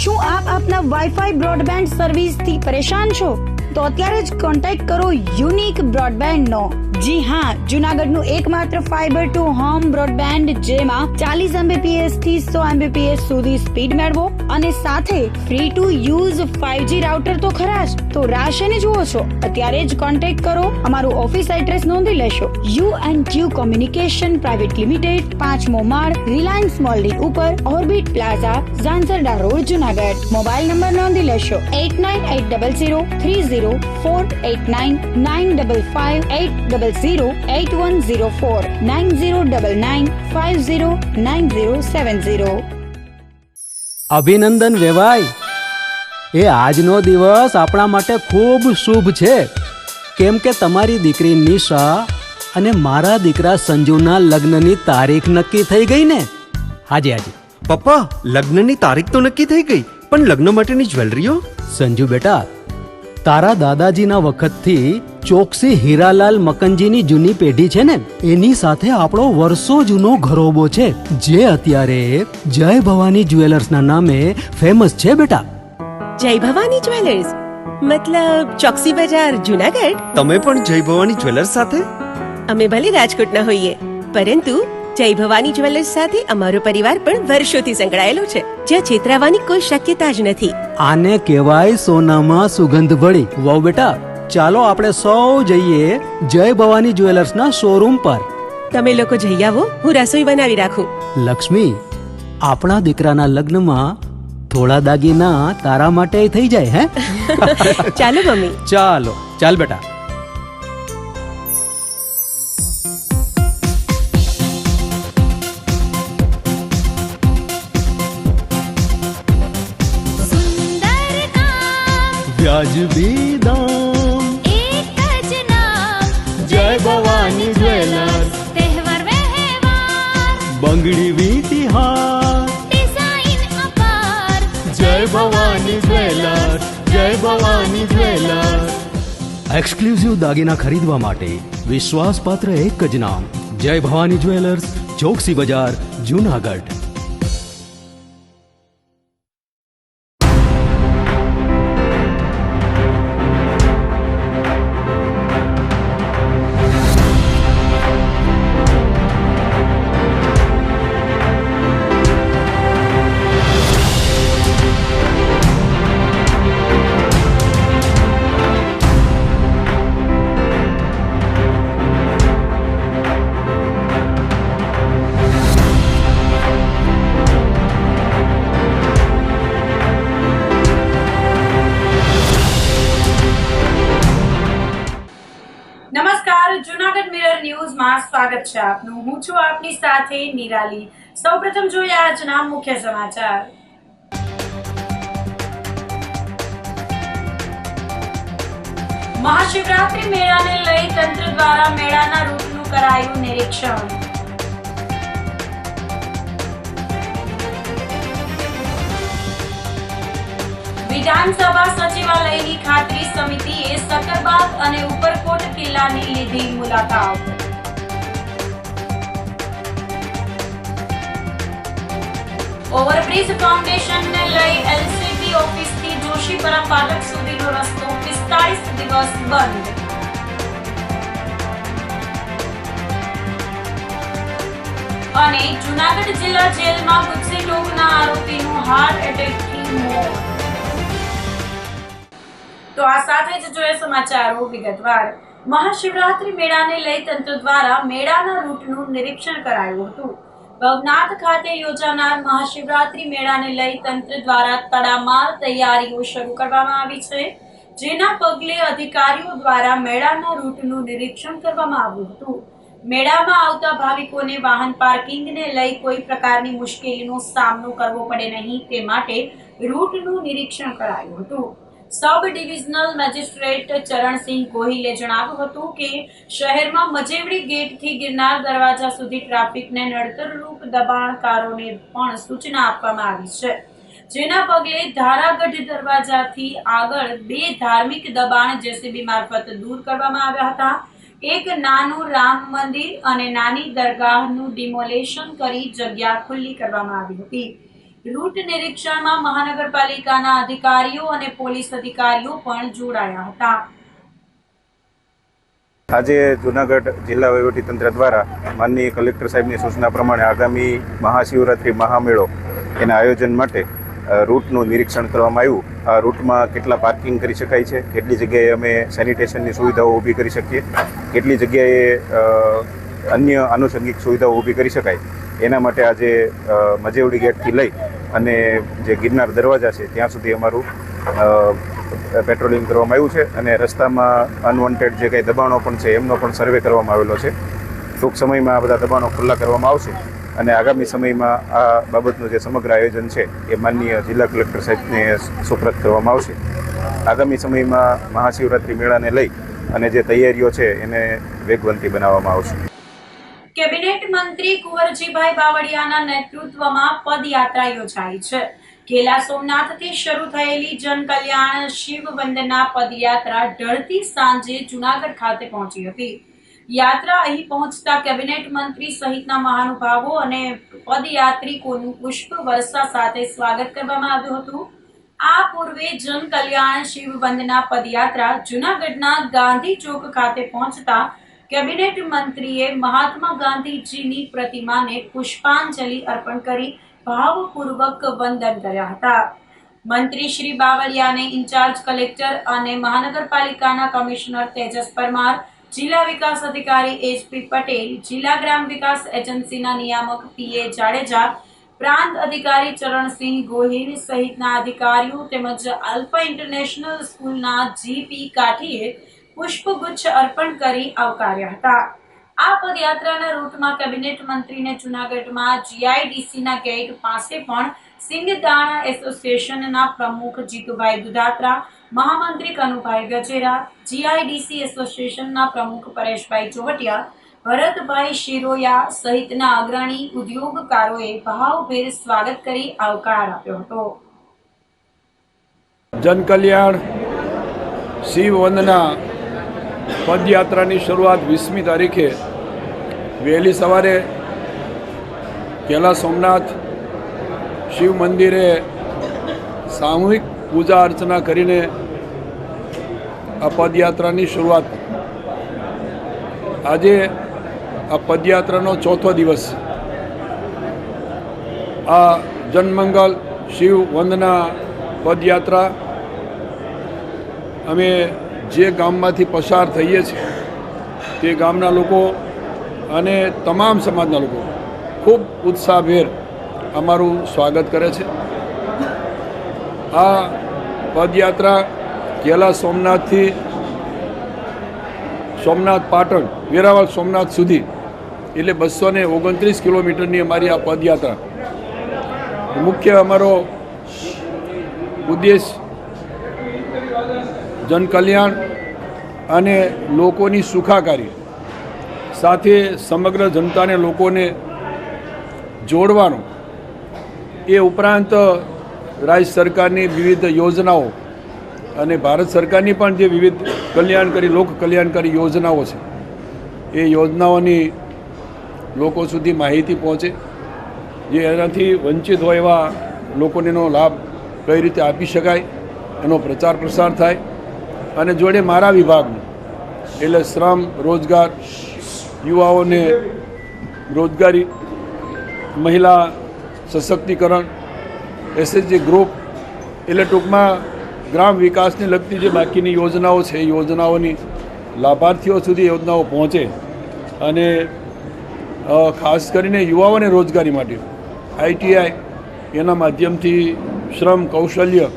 શું આપ આપના વાઈફાઈ બ્રોડબેન્ડ સર્વિસથી પરેશાન છો? તો અત્યારે જ કોન્ટેક્ટ કરો યુનિક બ્રોડબેન્ડ નો. જી હા, જુનાગઢનું એકમાત્ર ફાઈબર ટુ હોમ બ્રોડબેન્ડ જેમાં 40 Mbps થી 100 Mbps સુધી સ્પીડ મેળવો અને સાથે free to use 5G router તો ખરા જ. તો રાહ શેની જુઓ છો? અત્યારે જ કોન્ટેક્ટ કરો. અમારું ઓફિસ એડ્રેસ નોંધી લેશો. U&Q કોમ્યુનિકેશન પ્રાઇવેટ લિમિટેડ, 5મો માળ, રિલાયન્સ મોલની ઉપર, orbit plaza, Zanzarda road, Junagadh. Mobile number નોંધી લેશો 89800304899558008104 9099509070. અભિનંદન વેવાય. એ આજનો દિવસ આપણા માટે ખૂબ શુભ છે, કેમ કે તમારી દીકરી નિશા અને મારા દીકરા સંજુના લગ્નની તારીખ નક્કી થઈ ગઈ ને. હાજી હાજી પપ્પા, લગ્નની તારીખ તો નક્કી થઈ ગઈ, પણ લગ્ન માટેની જ્વેલરીઓ? સંજુ બેટા, તારા દાદાજીના વખતથી ચોકસી હીરાલાલ મકનજીની જૂની પેઢી છે ને, એની સાથે આપણો વર્ષો જૂનો ઘરોબો છે, જે અત્યારે જય ભવાની જ્વેલર્સના નામે ફેમસ છે બેટા. જય ભવાની જ્વેલર્સ મતલબ ચોકસી બજાર, જુનાગઢ? તમે પણ જય ભવાની જ્વેલર્સ સાથે? અમે ભલે રાજકોટના હોઈએ, પરંતુ જય ભવાની જ્વેલર્સ સાથે અમારો પરિવાર પણ વર્ષોથી સંકળાયેલો છે, જ્યાં છેતરાવાની કોઈ શક્યતા જ નથી. આને કહેવાય સોનામાં સુગંધ ભળી. વાવ બેટા, ચાલો આપણે સૌ જઈએ જય ભવાની જ્વેલર્સના શોરૂમ પર. તમે લોકો જઈ આવો, હું રસોઈ બનાવી રાખું. લક્ષ્મી, આપણા દીકરાના લગ્નમાં થોડા દાગીના તારા માટે થઈ જાય. હે ચાલો મમ્મી. ચાલો ચાલ બેટા. વ્યાજબી દામ, એક જ નામ, જય ભવાની જ્વેલર્સ. તહેવાર વ્યવહાર, બંગડી વીંટી હાર, ડિઝાઇન અપાર, જય ભવાની જ્વેલર્સ, જય ભવાની જ્વેલર્સ. એક્સક્લુઝિવ દાગીના ખરીદવા માટે વિશ્વાસપાત્ર એક જ નામ, જય ભવાની જ્વેલર્સ, ચોકસી બજાર, જુનાગઢ. નમસ્કાર, જુનાગઢ મિરર ન્યૂઝમાં સ્વાગત છે આપનું. હું છું આપની સાથે નિરાલી. સૌપ્રથમ જોઈએ આજના મુખ્ય સમાચાર. મહાશિવરાત્રી મેળાને લઈ તંત્ર દ્વારા મેળાના રૂટનું કરાયું નિરીક્ષણ. વિધાનસભા સચિવાલયની ખાતરી સમિતિએ સકરબાગ અને ઉપરકોટ કિલ્લાની લીધી મુલાકાત. ઓવરબ્રિજ ફાઉન્ડેશનને લઈ એલસીબી ઓફિસથી જોશીપરા ફાટક સુધીનો રસ્તો 45 દિવસ બંધ. અને જુનાગઢ જિલ્લા જેલમાં ગુજસી રોગના આરોપીનું હાર્ટ એટેકથી મોત. તો આ સાથે જ જોઈએ સમાચારો વિગતવાર. મહાશિવરાત્રી મેળાને લઈ તંત્ર દ્વારા મેળાના રૂટનું નિરીક્ષણ કરાયું હતું. ભવનાથ ખાતે યોજાનાર મહાશિવરાત્રી મેળાને લઈ તંત્ર દ્વારા તડામાર તૈયારીઓ શરૂ કરવામાં આવી છે, જેના પગલે અધિકારીઓ દ્વારા મેળાના રૂટનું નિરીક્ષણ કરવામાં આવ્યું હતું. મેળામાં આવતા ભાવિકોને વાહન પાર્કિંગને લઈ કોઈ પ્રકારની મુશ્કેલીનો સામનો કરવો પડે નહીં તે માટે રૂટનું નિરીક્ષણ કરાયું હતું. સબ ડિવિઝનલ મેજિસ્ટ્રેટ ચરણસિંહ ગોહિલે જણાવ્યું હતું કે શહેરમાં મજેવડી ગેટથી ગિરનાર દરવાજા સુધી ટ્રાફિકને નડતરરૂપ દબાણકારોને પણ સૂચના આપવામાં આવી છે, જેના પગલે ધારાગઢ દરવાજાથી આગળ 2 ધાર્મિક દબાણ જેસીબી મારફત દૂર કરવામાં આવ્યા હતા. એક નાનું રામ મંદિર અને નાની દરગાહનું ડિમોલેશન કરી જગ્યા ખુલ્લી કરવામાં આવી હતી. રૂટ નિરીક્ષણમાં મહાનગરપાલિકાના અધિકારીઓ અને પોલીસ અધિકારીઓ પણ જોડાયા હતા. આજે જૂનાગઢ જિલ્લા વહીવટીતંત્ર દ્વારા માનનીય કલેક્ટર સાહેબની સૂચના પ્રમાણે આગામી મહાશિવરાત્રિ મહામેળો એના આયોજન માટે રૂટનું નિરીક્ષણ કરવામાં આવ્યું. આ રૂટમાં કેટલા પાર્કિંગ કરી શકાય છે, કેટલી જગ્યાએ અમે સેનિટેશનની સુવિધાઓ ઊભી કરી શકીએ, કેટલી જગ્યાએ અન્ય આનુષંગિક સુવિધાઓ ઊભી કરી શકાય, એના માટે આજે મજેવડી ગેટથી લઈ અને જે ગિરનાર દરવાજા છે ત્યાં સુધી અમારું પેટ્રોલિંગ કરવામાં આવ્યું છે અને રસ્તામાં અનવોન્ટેડ જે કંઈ દબાણો પણ છે એમનો પણ સર્વે કરવામાં આવેલો છે. ટૂંક સમયમાં આ બધા દબાણો ખુલ્લા કરવામાં આવશે અને આગામી સમયમાં આ બાબતનું જે સમગ્ર આયોજન છે એ માનનીય જિલ્લા કલેક્ટર સાહેબને સુપ્રત કરવામાં આવશે. આગામી સમયમાં મહાશિવરાત્રિ મેળાને લઈ અને જે તૈયારીઓ છે એને વેગવંતી બનાવવામાં આવશે. કેબિનેટ મંત્રી કુંવરજીભાઈ બાવળિયાના નેતૃત્વમાં પદયાત્રા યોજાઈ છે. કેલા સોમનાથથી શરૂ થયેલી જનકલ્યાણ શિવ વંદના પદયાત્રા ઢળતી સાંજે જૂનાગઢ ખાતે પહોંચી હતી. યાત્રા અહીં પહોંચતા કેબિનેટ મંત્રી સહિતના મહાનુભાવો અને પદયાત્રિકોનું પુષ્પ વર્ષા સાથે સ્વાગત કરવામાં આવ્યું હતું. આ પૂર્વે જનકલ્યાણ શિવ વંદના પદયાત્રા જૂનાગઢના ગાંધી ચોક ખાતે પહોંચતા કેબિનેટ મંત્રીએ મહાત્મા ગાંધીજીની પ્રતિમાને પુષ્પાંજલિ અર્પણ કરી ભાવપૂર્વક વંદન કર્યા હતા. મંત્રી શ્રી બાવળિયાને ઇન્ચાર્જ કલેક્ટર અને મહાનગરપાલિકાના કમિશનર તેજસ પરમાર, જિલ્લા વિકાસ અધિકારી એચપી પટેલ, જિલ્લા ગ્રામ વિકાસ એજન્સીના નિયામક પીએ જાડેજા, પ્રાંત અધિકારી ચરણસિંહ ગોહિલ સહિતના અધિકારીઓ તેમજ અલ્ફા ઇન્ટરનેશનલ સ્કૂલના જીપી કાઠીએ પુષ્પગુચ્છ અર્પણ કરી આવકાર્યા હતા. આ પદયાત્રાના રૂટમાં કેબિનેટ મંત્રીને જૂનાગઢમાં જીઆઈડીસીના ગેટ પાસે પણ સિંગદાણા એસોસિએશનના પ્રમુખ જીતુભાઈ દુધાત્રા, મહામંત્રી કનુભાઈ ગજેરા, જીઆઈડીસી એસોસિએશનના પ્રમુખ પરેશભાઈ ચોવટિયા, ભરતભાઈ શિરોયા સહિતના અગ્રણી ઉદ્યોગકારોએ ભાવભેર સ્વાગત કરી આવકાર આપ્યો હતો. જનકલ્યાણ શિવ વંદના પદયાત્રાની શરૂઆત 20મી તારીખે વહેલી સવારે કેલા સોમનાથ શિવ મંદિરે સામૂહિક પૂજા અર્ચના કરીને આ પદયાત્રાની શરૂઆત. આજે આ પદયાત્રાનો ચોથો દિવસ. આ જનમંગલ શિવ વંદના પદયાત્રા અમે જે ગામમાંથી પસાર થઈએ છીએ તે ગામના લોકો અને તમામ સમાજના લોકો ખૂબ ઉત્સાહભેર અમારું સ્વાગત કરે છે. આ પદયાત્રા કેલા સોમનાથથી સોમનાથ પાટણ, વેરાવળ સોમનાથ સુધી એટલે 229 કિલોમીટરની અમારી આ પદયાત્રા. મુખ્ય અમારો ઉદ્દેશ જનકલ્યાણ અને લોકોની સુખાકારી સાથે સમગ્ર જનતાને લોકોને જોડવાનો. એ ઉપરાંત રાજ્ય સરકારની વિવિધ યોજનાઓ અને ભારત સરકારની પણ જે વિવિધ કલ્યાણકારી લોક કલ્યાણકારી યોજનાઓ છે એ યોજનાઓની લોકો સુધી માહિતી પહોંચે, જે એનાથી વંચિત હોય એવા લોકોને એનો લાભ કઈ રીતે આપી શકાય એનો પ્રચાર પ્રસાર થાય. અને જોડે મારા વિભાગનું એટલે શ્રમ, રોજગાર, યુવાઓને રોજગારી, મહિલા સશક્તિકરણ, એસએચજી ગ્રુપ એટલે ટૂંકમાં ગ્રામ વિકાસને લગતી જે બાકીની યોજનાઓ છે એ યોજનાઓની લાભાર્થીઓ સુધી યોજનાઓ પહોંચે અને ખાસ કરીને યુવાઓને રોજગારી માટે આઈટીઆઈ એના માધ્યમથી શ્રમ કૌશલ્ય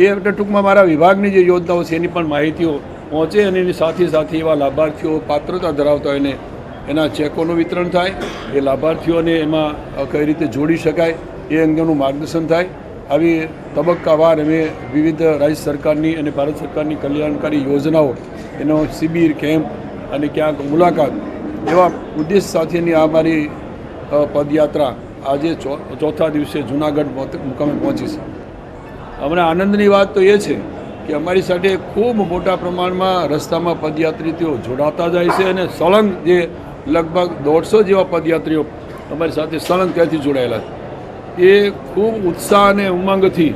એ ટૂંકમાં મારા વિભાગની જે યોજનાઓ છે એની પણ માહિતીઓ પહોંચે અને એની સાથે સાથે એવા લાભાર્થીઓ પાત્રતા ધરાવતા હોય એને એના ચેકોનું વિતરણ થાય, એ લાભાર્થીઓને એમાં કઈ રીતે જોડી શકાય એ અંગેનું માર્ગદર્શન થાય. આવી તબક્કાવાર અમે વિવિધ રાજ્ય સરકારની અને ભારત સરકારની કલ્યાણકારી યોજનાઓ એનો શિબિર, કેમ્પ અને ક્યાંક મુલાકાત એવા ઉદ્દેશ સાથેની આ મારી પદયાત્રા આજે ચોથા દિવસે જૂનાગઢ મુકામે પહોંચી છે. અમને આનંદની વાત તો એ છે કે અમારી સાથે ખૂબ મોટા પ્રમાણમાં રસ્તામાં પદયાત્રીઓ જોડાતા જાય છે અને સળંગ જે લગભગ 150 જેવા પદયાત્રીઓ અમારી સાથે સળંગ ત્યાંથી જોડાયેલા છે. એ ખૂબ ઉત્સાહ અને ઉમંગથી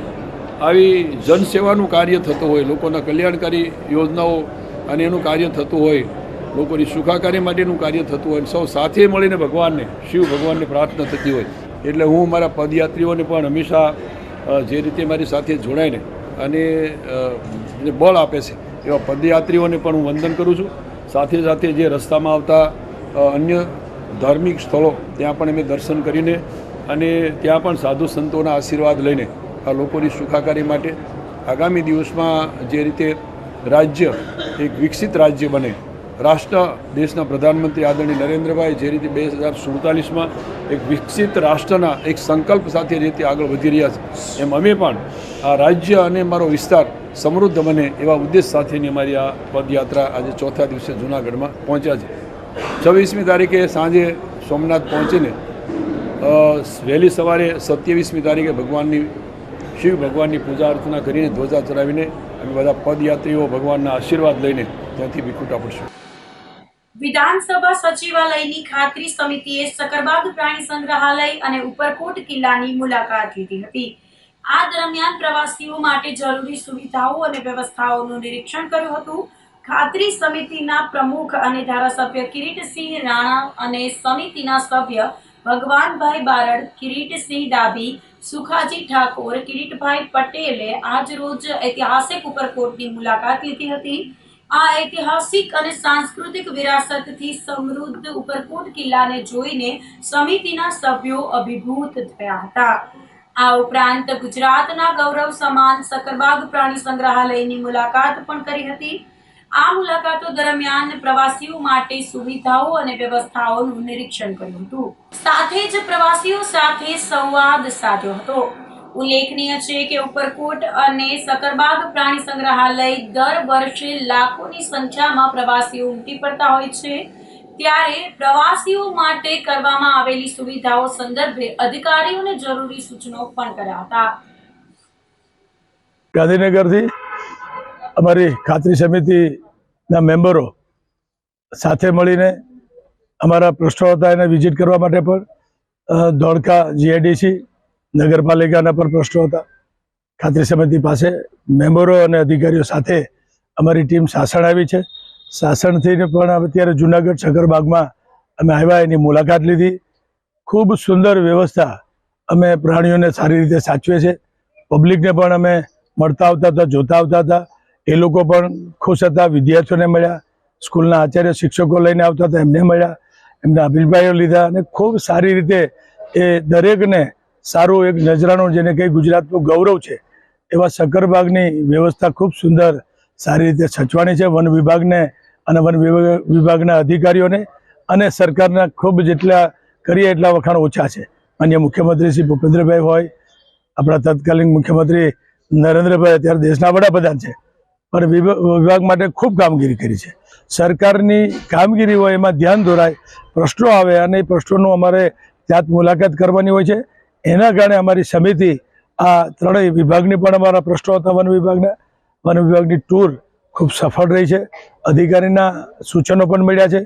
આવી જનસેવાનું કાર્ય થતું હોય, લોકોના કલ્યાણકારી યોજનાઓ અને એનું કાર્ય થતું હોય, લોકોની સુખાકારી માટેનું કાર્ય થતું હોય, સૌ સાથે મળીને ભગવાનને, શિવ ભગવાનને પ્રાર્થના થતી હોય. એટલે હું મારા પદયાત્રીઓને પણ હંમેશા જે રીતે મારી સાથે જોડાઈને અને જે બળ આપે છે એવા પદયાત્રીઓને પણ હું વંદન કરું છું. સાથે સાથે જે રસ્તામાં આવતા અન્ય ધાર્મિક સ્થળો ત્યાં પણ અમે દર્શન કરીને અને ત્યાં પણ સાધુ સંતોના આશીર્વાદ લઈને આ લોકોની સુખાકારી માટે આગામી દિવસમાં જે રીતે રાજ્ય એક વિકસિત રાજ્ય બને, રાષ્ટ્ર દેશના પ્રધાનમંત્રી આદરણીય નરેન્દ્રભાઈ જે રીતે 2047માં એક વિકસિત રાષ્ટ્રના એક સંકલ્પ સાથે જે રીતે આગળ વધી રહ્યા છે, એમ અમે પણ આ રાજ્ય અને મારો વિસ્તાર સમૃદ્ધ બને એવા ઉદ્દેશ સાથેની અમારી આ પદયાત્રા આજે ચોથા દિવસે જૂનાગઢમાં પહોંચ્યા છે. 26મી તારીખે સાંજે સોમનાથ પહોંચીને વહેલી સવારે 27મી તારીખે શિવ ભગવાનની પૂજા અર્ચના કરીને ધ્વજા ચડાવીને અમે બધા પદયાત્રીઓ ભગવાનના આશીર્વાદ લઈને ત્યાંથી વિખૂટા પડશું. વિધાનસભા સચિવાલયની ખાતરી સમિતિએ સકરબાગ પ્રાણી સંગ્રહાલય અને ઉપરકોટ કિલ્લાની મુલાકાત લીધી હતી. આ દરમિયાન પ્રવાસીઓ માટે જરૂરી સુવિધાઓ અને વ્યવસ્થાઓનું નિરીક્ષણ કર્યું હતું. ખાતરી સમિતિના પ્રમુખ અને ધારાસભ્ય કિરીટસિંહ રાણા અને સમિતિના સભ્ય ભગવાનભાઈ બારડ, કિરીટસિંહ ડાભી, સુખાજી ઠાકોર, કિરીટભાઈ પટેલે આજ રોજ ઐતિહાસિક ઉપરકોટની મુલાકાત લીધી હતી. આ ઐતિહાસિક અને સાંસ્કૃતિક વિરાસતથી સમૃદ્ધ ઉપરકોટ કિલ્લાને જોઈને સમિતિના સભ્યો અભિભૂત થયા હતા. આ ઉપરાંત ગુજરાતના ગૌરવ સમાન સકરબાગ પ્રાણી સંગ્રહાલયની મુલાકાત પણ કરી હતી. આ મુલાકાતો દરમિયાન પ્રવાસીઓ માટે સુવિધાઓ અને વ્યવસ્થાઓનું નિરીક્ષણ કર્યું હતું. સાથે જ પ્રવાસીઓ સાથે સંવાદ સાધ્યો હતો. ઉલ્લેખનીય છે કે ઉપરકોટ અને સકરબાગ પ્રાણી સંગ્રહાલય દર વર્ષે લાખોની સંખ્યામાં પ્રવાસીઓ ઉમટી પડતા હોય છે. ત્યારે પ્રવાસીઓ માટે કરવામાં આવેલી સુવિધાઓ સંદર્ભે અધિકારીઓને જરૂરી સૂચનો પણ કર્યા હતા. ગાંધીનગરથી અમારી ખાતરી સમિતિના મેમ્બરો સાથે મળીને અમારા પ્રશ્નો હતા એને વિઝિટ કરવા માટે પણ ધોળકા જીઆઈડીસી નગરપાલિકાના પણ પ્રશ્નો હતા. ખાતરી સમિતિ પાસે મેમ્બરો અને અધિકારીઓ સાથે અમારી ટીમ સાસણ આવી છે. સાસણથી પણ અત્યારે જૂનાગઢ સકરબાગમાં અમે આવ્યા, એની મુલાકાત લીધી. ખૂબ સુંદર વ્યવસ્થા, અમે પ્રાણીઓને સારી રીતે સાચવે છે. પબ્લિકને પણ અમે મળતા આવતા હતા, જોતા આવતા હતા. એ લોકો પણ ખુશ હતા. વિદ્યાર્થીઓને મળ્યા, સ્કૂલના આચાર્ય શિક્ષકો લઈને આવતા હતા, એમને મળ્યા, એમના અભિપ્રાયો લીધા અને ખૂબ સારી રીતે એ દરેકને સારું એક નજરાણું, જેને કંઈ ગુજરાતનું ગૌરવ છે એવા સકરબાગની વ્યવસ્થા ખૂબ સુંદર સારી રીતે સચવાણી છે. વન વિભાગને અને વન વિભાગના અધિકારીઓને અને સરકારના ખૂબ જેટલા કરીએ એટલા વખાણ ઓછા છે. માન્ય મુખ્યમંત્રી શ્રી ભૂપેન્દ્રભાઈ હોય, આપણા તત્કાલીન મુખ્યમંત્રી નરેન્દ્રભાઈ અત્યારે દેશના વડાપ્રધાન છે, પણ વિભાગ માટે ખૂબ કામગીરી કરી છે. સરકારની કામગીરી હોય એમાં ધ્યાન દોરાય, પ્રશ્નો આવે અને એ પ્રશ્નોનું અમારે ત્યાં મુલાકાત કરવાની હોય છે. એના કારણે અમારી સમિતિ આ ત્રણેય વિભાગની પણ અમારા પ્રશ્નો હતા. વન વિભાગની ટૂર ખૂબ સફળ રહી છે. અધિકારીના સૂચનો પણ મળ્યા છે.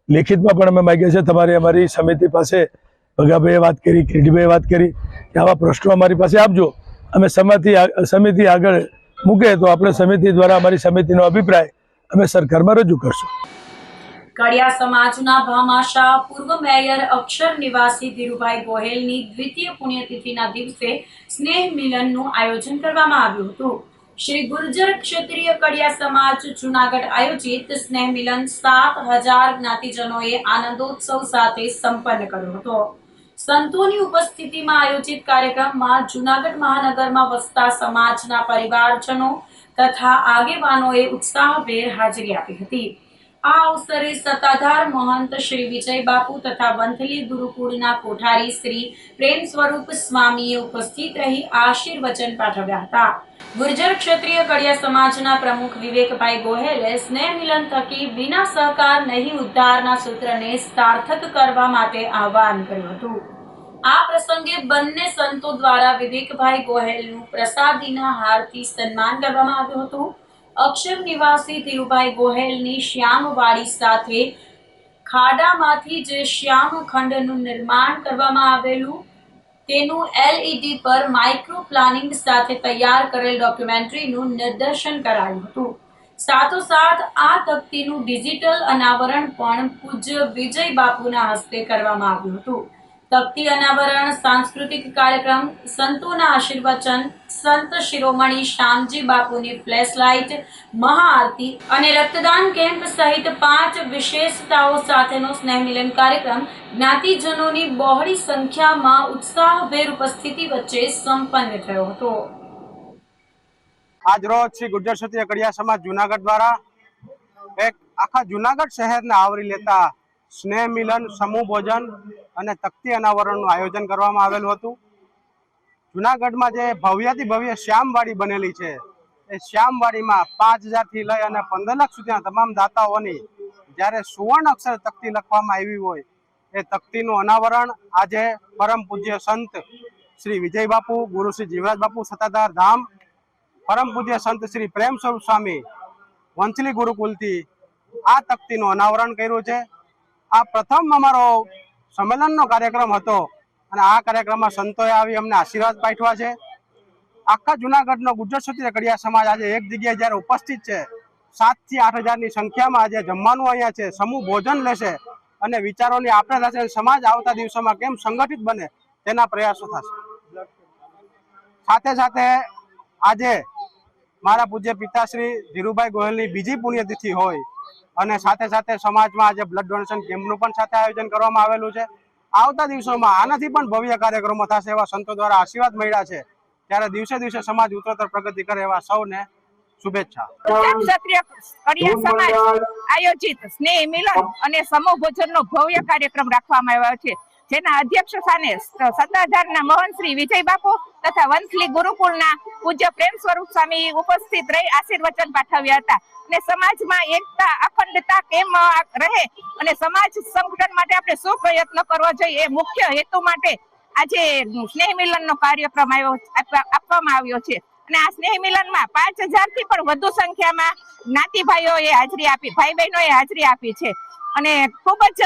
લેખિતમાં પણ અમે માગ્યા છે. તમારે અમારી સમિતિ પાસે ભગાભાઈએ વાત કરી, કિરીટભાઈએ વાત કરી કે આવા પ્રશ્નો અમારી પાસે આપજો, અમે સમિતિ આગળ મૂકે તો આપણે સમિતિ દ્વારા અમારી સમિતિનો અભિપ્રાય અમે સરકારમાં રજૂ કરશું. કડિયા સમાજના ભામાશા પૂર્વ મેયર અક્ષર નિવાસી ધીરુભાઈ ગોહેલની દ્વિતીય પુણ્યતિથિના દિવસે સ્નેહ મિલનનું આયોજન કરવામાં આવ્યું હતું. શ્રી ગુર્જર ક્ષત્રિય કડિયા સમાજ જૂનાગઢ આયોજિત સ્નેહ મિલન 7,000 જ્ઞાતિજનોએ આનંદોત્સવ સાથે સંપન્ન કર્યો હતો. સંતોની ઉપસ્થિતિમાં આયોજિત કાર્યક્રમમાં જૂનાગઢ મહાનગરમાં વસતા સમાજના પરિવારજનો તથા આગેવાનોએ ઉત્સાહભેર હાજરી આપી હતી. આ અવસરે સત્તાધાર મહંત શ્રી વિજય બાપુ તથા વંથલી ગુરુકુળના કોઠારી શ્રી પ્રેમ સ્વરૂપ સ્વામીએ ઉપસ્થિત રહી આશીર્વચન પાઠવ્યા હતા. ગુર્જર ક્ષત્રિય કડિયા સમાજના પ્રમુખ વિવેકભાઈ ગોહેલે સ્નેહ મિલન થકી વિના સહકાર નહીં ઉદ્ધારના સૂત્રને સાર્થક કરવા માટે આહ્વાન કર્યું હતું. આ પ્રસંગે બંને સંતો દ્વારા વિવેકભાઈ ગોહેલનું પ્રસાદીના હારથી સન્માન કરવામાં આવ્યું હતું. અક્ષર નિવાસી ધીરુભાઈ ગોહેલની શ્યામવાડી સાથે ખાડામાંથી જે શ્યામ ખંડનું નિર્માણ કરવામાં આવેલું તેનું LED પર માઇક્રો પ્લાનિંગ સાથે તૈયાર કરેલ ડોક્યુમેન્ટરીનું નિદર્શન કરાયું હતું. સાથોસાથ આ તકતીનું ડિજિટલ અનાવરણ પણ પૂજ્ય વિજય બાપુના હસ્તે કરવામાં આવ્યું હતું. તકતી અનાવરણ સાંસ્કૃતિક કાર્યક્રમ, સંતોના આશીર્વચન, સંત શિરોમણી શ્યામજી બાપુની ફ્લેશલાઇટ, મહાઆરતી અને રક્તદાન કેમ્પ સહિત 5 વિશેષતાઓ સાથેનો સ્નેહ મિલન કાર્યક્રમ જ્ઞાતિજનોની બહોળી સંખ્યામાં ઉત્સાહભેર ઉપસ્થિતિ વચ્ચે સંપન્ન થયો હતો. આજ રોજ શ્રી ગુર્જર ક્ષત્રિય કડિયા સમાજ જુનાગઢ દ્વારા એક આખા જુનાગઢ શહેરને આવરી લેતા સ્નેહ મિલન, સમૂહ ભોજન અને તકતી અનાવરણનું આયોજન કરવામાં આવેલું હતું. જુનાગઢમાં જે ભવ્યાતિ ભવ્ય શ્યામવાડી બનેલી છે, એ શ્યામવાડીમાં 5000 થી લઈ અને 15 લાખ સુધીના તમામ દાતાઓની જ્યારે સુવર્ણ અક્ષર તકતી લખવામાં આવી હોય, એ તકતીનું અનાવરણ આજે પરમ પૂજ્ય સંત શ્રી વિજય બાપુ, ગુરુ શ્રી જીવરાજ બાપુ સત્તાધાર ધામ, પરમ પૂજ્ય સંત શ્રી પ્રેમ સ્વરૂપ સ્વામી વંથલી ગુરુકુલથી આ તકતીનું અનાવરણ કર્યું છે. આ પ્રથમ અમારો સંમેલનનો કાર્યક્રમ હતો અને આ કાર્યક્રમમાં સંતોએ આવી અમને આશીર્વાદ પાઠવ્યા છે. આખા જુનાગઢનો ગુર્જર ક્ષત્રિય કડિયા સમાજ આજે એક જગ્યાએ જ્યારે ઉપસ્થિત છે, 7 થી 8000ની સંખ્યામાં આજે જમવાનું અહીંયા છે, સમૂહ ભોજન લેશે અને વિચારોની આપણે થશે. સમાજ આવતા દિવસોમાં કેમ સંગઠિત બને તેના પ્રયાસો થશે. સાથે સાથે આજે મારા પૂજ્ય પિતાશ્રી ધીરુભાઈ ગોહિલની બીજી પુણ્યતિથિ હોય અને સાથે સાથે સમાજમાં આજે બ્લડ ડોનેશન કેમ્પનું પણ સાથે આયોજન કરવામાં આવેલું છે. આવતા દિવસોમાં આનાથી પણ ભવ્ય કાર્યક્રમો થશે એવા સંતો દ્વારા આશીર્વાદ મળ્યા છે. ત્યારે દિવસે દિવસે સમાજ ઉત્તરોત્તર પ્રગતિ કરે એવા સૌને શુભેચ્છા. ક્ષત્રિય કડિયા સમાજ આયોજિત સ્નેહ મિલન અને સમૂહ ભોજનનો ભવ્ય કાર્યક્રમ રાખવામાં આવ્યો છે, જેના અધ્યક્ષ સ્થાને સત્તાધારના મોહન શ્રી વિજય બાપુ તથા વંથલી ગુરુકુળના પૂજ્ય પ્રેમ સ્વરૂપ સ્વામી ઉપસ્થિત રહી આશીર્વચન પાઠવ્યા હતા. અને સમાજમાં એકતા, અખંડતા કેમ રહે અને સમાજ સંગઠન માટે આપણે શું પ્રયત્ન કરવો જોઈએ, એ મુખ્ય હેતુ માટે આજે સ્નેહ મિલનનો કાર્યક્રમ આપવામાં આવ્યો છે. અને આ સ્નેહ મિલનમાં 5000 થી પણ વધુ સંખ્યામાં જ્ઞાતિ ભાઈઓએ હાજરી આપી, ભાઈ બહેનોએ હાજરી આપી છે અને ખૂબ જ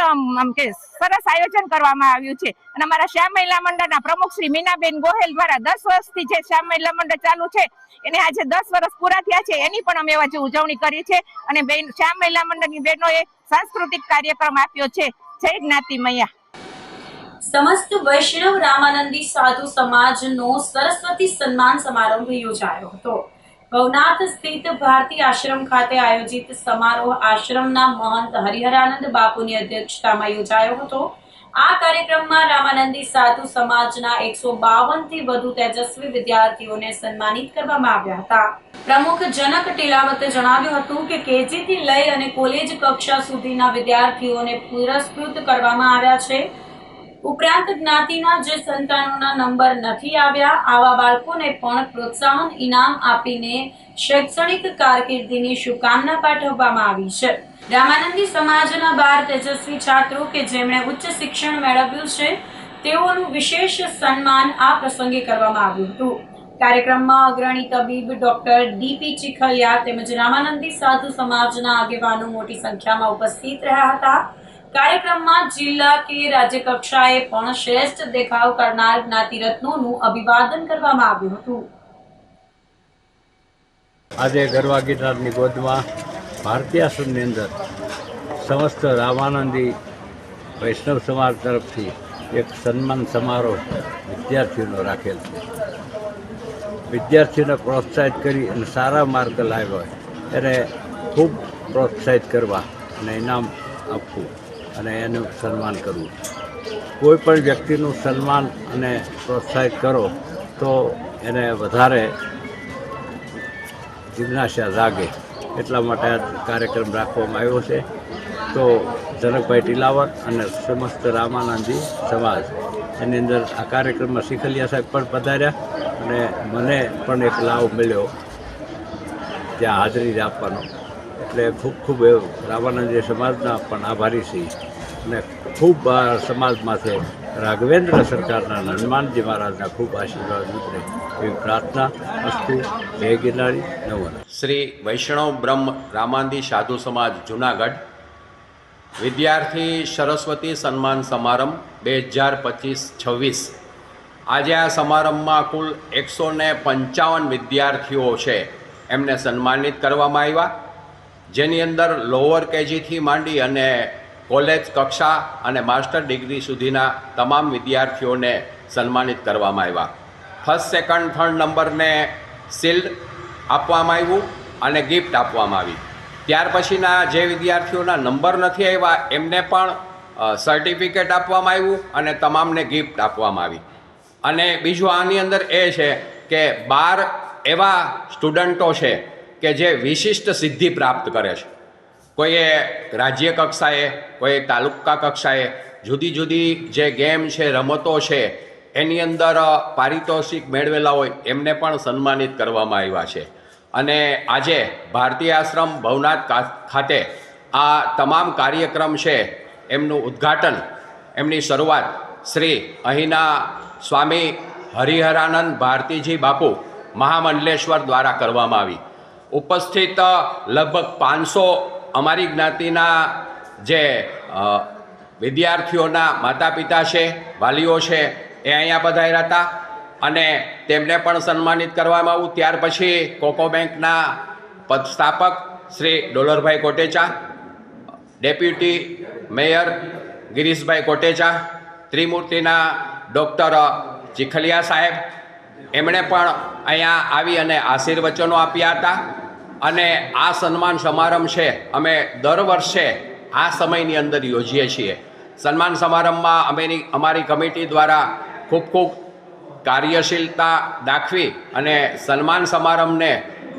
સરસ આયોજન કરવામાં આવ્યું છે. અને અમારા શ્યામ મહિલા મંડળના પ્રમુખ શ્રી મીનાબેન ગોહેલ દ્વારા 10 વર્ષથી જે શ્યામ મહિલા મંડળ ચાલુ છે, એને આજે 10 વર્ષ પૂરા થયા છે, એની પણ અમે આજે ઉજવણી કરી છે. અને શ્યામ મહિલા મંડળની બહેનોએ સાંસ્કૃતિક કાર્યક્રમ આપ્યો છે. જય જ્ઞાતિ મૈયા. સમસ્ત વૈષ્ણવ રામાનંદી સાધુ સમાજનો સરસ્વતી સન્માન સમારંભ યોજાયો હતો. ભવનાથ સ્થિત ભારતી આશ્રમ ખાતે આયોજિત સમારોહ આશ્રમના મહંત હરિહરાનંદ બાપુની અધ્યક્ષતામાં યોજાયો હતો. આ કાર્યક્રમમાં રામાનંદી સાધુ સમાજના 152 થી વધુ તેજસ્વી વિદ્યાર્થીઓને સન્માનિત કરવામાં આવ્યા હતા. પ્રમુખ જનક ટીલાવતે જણાવ્યું હતું કે કેજી થી લઈ અને કોલેજ કક્ષા સુધીના વિદ્યાર્થીઓને પુરસ્કૃત કરવામાં આવ્યા છે. ઉપરાંત જ્ઞાતિના જે સંતાનોના નંબર નથી આવ્યા, આવા બાળકોને પણ પ્રોત્સાહન ઇનામ આપીને શૈક્ષણિક કારકિર્દીની શુભકામના પાઠવવામાં આવી છે. રામાનંદી સમાજના 12 તેજસ્વી છાત્રો કે જેમણે ઉચ્ચ શિક્ષણ મેળવ્યું છે, તેઓનું વિશેષ સન્માન આ પ્રસંગે કરવામાં આવ્યું હતું. કાર્યક્રમમાં અગ્રણી તબીબ ડોક્ટર ડીપી ચીખલિયા તેમજ રામાનંદી સાધુ સમાજના આગેવાનો મોટી સંખ્યામાં ઉપસ્થિત રહ્યા હતા. કાર્યક્રમમાં જિલ્લા કે રાજ્ય કક્ષાએ પણ શ્રેષ્ઠ દેખાવ કરનાર જ્ઞાતિરત્નોનું અભિવાદન કરવામાં આવ્યું હતું. આજે ગરવા ગિરનારની ગોદમાં ભારતીય આશ્રમની અંદર સમસ્ત રામાનંદી વૈષ્ણવ સમાજ તરફથી એક સન્માન સમારોહ વિદ્યાર્થીઓનો રાખેલ છે. વિદ્યાર્થીઓને પ્રોત્સાહિત કરી અને સારા માર્ક લાવ્યા હોય એને ખૂબ પ્રોત્સાહિત કરવા અને ઇનામ આપવું અને એનું સન્માન કરવું. કોઈ પણ વ્યક્તિનું સન્માન અને પ્રોત્સાહિત કરો તો એને વધારે જિજ્ઞાસા જાગે, એટલા માટે આ કાર્યક્રમ રાખવામાં આવ્યો છે. તો જનકભાઈ ટીલાવત અને સમસ્ત રામાનંદી સમાજ એની અંદર આ કાર્યક્રમમાં શીખલિયા સાહેબ પણ પધાર્યા અને મને પણ એક લાભ મળ્યો ત્યાં હાજરી આપવાનો. એટલે ખૂબ ખૂબ રામાનંદી સમાજના પણ આભારી છીએ અને ખૂબ સમાજમાંથી રાઘવેન્દ્ર સરકારના હનુમાનજી મહારાજના ખૂબ આશીર્વાદ ઉતરે એવી પ્રાર્થના. અસ્તુ. જય ગિરનારી. નમન. શ્રી વૈષ્ણવ બ્રહ્મ રામાનંદી સાધુ સમાજ જુનાગઢ વિદ્યાર્થી સરસ્વતી સન્માન સમારંભ 2025-26 આજે આ સમારંભમાં કુલ 155 વિદ્યાર્થીઓ છે એમને સન્માનિત કરવામાં આવ્યા, જેની અંદર લોઅર કેજીથી માંડી અને કોલેજ કક્ષા અને માસ્ટર ડિગ્રી સુધીના તમામ વિદ્યાર્થીઓને સન્માનિત કરવામાં આવ્યા. ફર્સ્ટ, સેકન્ડ, થર્ડ નંબરને શિલ્ડ આપવામાં આવ્યું અને ગિફ્ટ આપવામાં આવી. ત્યાર પછીના જે વિદ્યાર્થીઓના નંબર નથી આવ્યા એમને પણ સર્ટિફિકેટ આપવામાં આવ્યું અને તમામને ગિફ્ટ આપવામાં આવી. અને બીજું આની અંદર એ છે કે 12 એવા સ્ટુડન્ટો છે કે જે વિશિષ્ટ સિદ્ધિ પ્રાપ્ત કરે છે. કોઈએ રાજ્ય કક્ષાએ, કોઈ તાલુકા કક્ષાએ જુદી જુદી જે ગેમ છે, રમતો છે એની અંદર પારિતોષિક મેળવેલા હોય એમને પણ સન્માનિત કરવામાં આવ્યા છે. અને આજે ભારતીય આશ્રમ ભવનાથ ખાતે આ તમામ કાર્યક્રમ છે એમનું ઉદ્ઘાટન, એમની શરૂઆત શ્રી અહીંના સ્વામી હરિહરાનંદ ભારતીજી બાપુ મહામંડલેશ્વર દ્વારા કરવામાં આવી. ઉપસ્થિત લગભગ 500 અમારી જ્ઞાતિના જે વિદ્યાર્થીઓના માતા પિતા છે, વાલીઓ છે એ અહીંયા પધાર્યા હતા અને તેમને પણ સન્માનિત કરવામાં આવ્યું. ત્યાર પછી કોકો બેંકના પદસ્થાપક શ્રી ડોલરભાઈ કોટેચા, ડેપ્યુટી મેયર ગિરીશભાઈ કોટેચા, ત્રિમૂર્તિના ડૉક્ટર ચીખલિયા સાહેબ, એમણે પણ અહીંયા આવી અને આશીર્વચનો આપ્યા હતા. અને આ સન્માન સમારંભ છે અમે દર વર્ષે આ સમયની અંદર યોજીએ છીએ. સન્માન સમારંભમાં અમારી કમિટી દ્વારા ખૂબ ખૂબ કાર્યશીલતા દાખવી અને સન્માન સમારંભને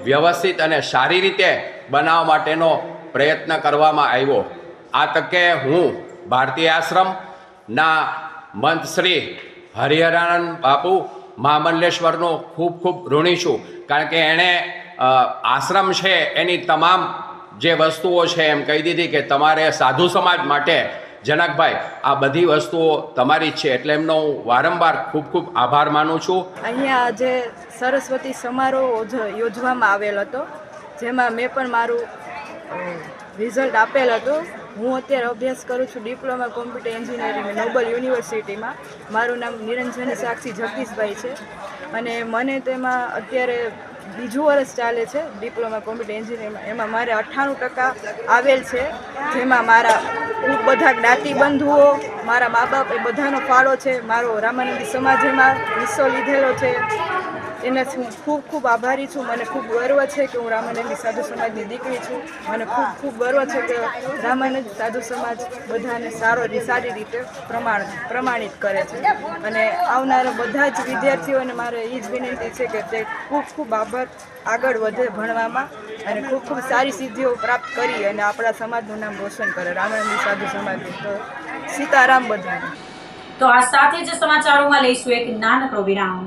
વ્યવસ્થિત અને સારી રીતે બનાવવા માટેનો પ્રયત્ન કરવામાં આવ્યો. આ તકે હું ભારતીય આશ્રમના મંત શ્રી હરિહરાનંદ બાપુ મહામંડલેશ્વરનો ખૂબ ખૂબ ઋણી છું, કારણ કે એણે આશ્રમ છે એની તમામ જે વસ્તુઓ છે એમ કહી દીધી કે તમારે સાધુ સમાજ માટે જનકભાઈ આ બધી વસ્તુઓ તમારી જ છે, એટલે એમનો હું વારંવાર ખૂબ ખૂબ આભાર માનું છું. અહીંયા આજે સરસ્વતી સમારોહ યોજવામાં આવેલ હતો, જેમાં મેં પણ મારું રિઝલ્ટ આપેલ હતું. હું અત્યારે અભ્યાસ કરું છું ડિપ્લોમા કોમ્પ્યુટર એન્જિનિયરિંગ નોબલ યુનિવર્સિટીમાં. મારું નામ નિરંજની સાક્ષી જગદીશભાઈ છે અને મને તેમાં અત્યારે બીજું વર્ષ ચાલે છે ડિપ્લોમા કોમ્પ્યુટર એન્જિનિયરિંગમાં. એમાં મારે 98% આવેલ છે, જેમાં મારા ખૂબ બધા જ્ઞાતિબંધુઓ, મારા મા બાપ એ બધાનો ફાળો છે. મારો રામાનંદી સમાજ એમાં હિસ્સો લીધેલો છે, એનાથી હું ખૂબ ખૂબ આભારી છું. મને ખૂબ ગર્વ છે કે હું રામાનંદી સાધુ સમાજની દીકરી છું. મને ખૂબ ખૂબ ગર્વ છે કે રામાનંદી સાધુ સમાજ બધાને સારી રીતે પ્રમાણિત કરે છે. અને આવનારા બધા જ વિદ્યાર્થીઓને મારે એ જ વિનંતી છે કે તે ખૂબ ખૂબ આગળ વધે ભણવામાં અને ખૂબ ખૂબ સારી સિદ્ધિઓ પ્રાપ્ત કરી અને આપણા સમાજનું નામ રોશન કરે, રામાનંદી સાધુ સમાજનું. તો સીતારામ બધાને. તો આ સાથે જ સમાચારોમાં લઈશું એક નાનકડો વિરામ.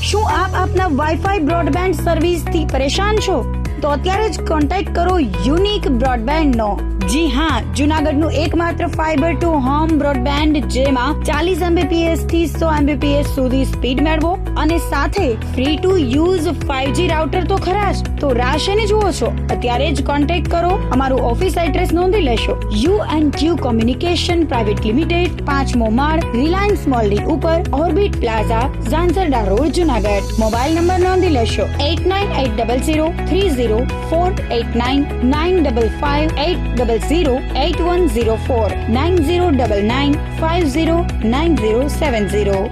શું આપ આપના વાઈફાઈ બ્રોડબેન્ડ સર્વિસથી પરેશાન છો? તો અત્યારે જ કોન્ટેક્ટ કરો યુનિક બ્રોડબેન્ડ નો. જી હા, જુનાગઢનું એકમાત્ર ફાઈબર ટુ હોમ બ્રોડબેન્ડ, જેમાં 40 Mbps થી 100 Mbps સુધી સ્પીડ મેળવો અને સાથે free to use 5G router તો ખરા જ. તો રાહ શેની જુઓ છો? અત્યારે જ કોન્ટેક્ટ કરો. અમારું ઓફિસ એડ્રેસ નોંધી લેશો. U&Q કોમ્યુનિકેશન પ્રાઇવેટ લિમિટેડ, 5મો માળ, રિલાયન્સ મોલની ઉપર, orbit plaza, Zanzarda road, Junagadh. Mobile number નોંધી લેશો 89803048995580808104 9099509070.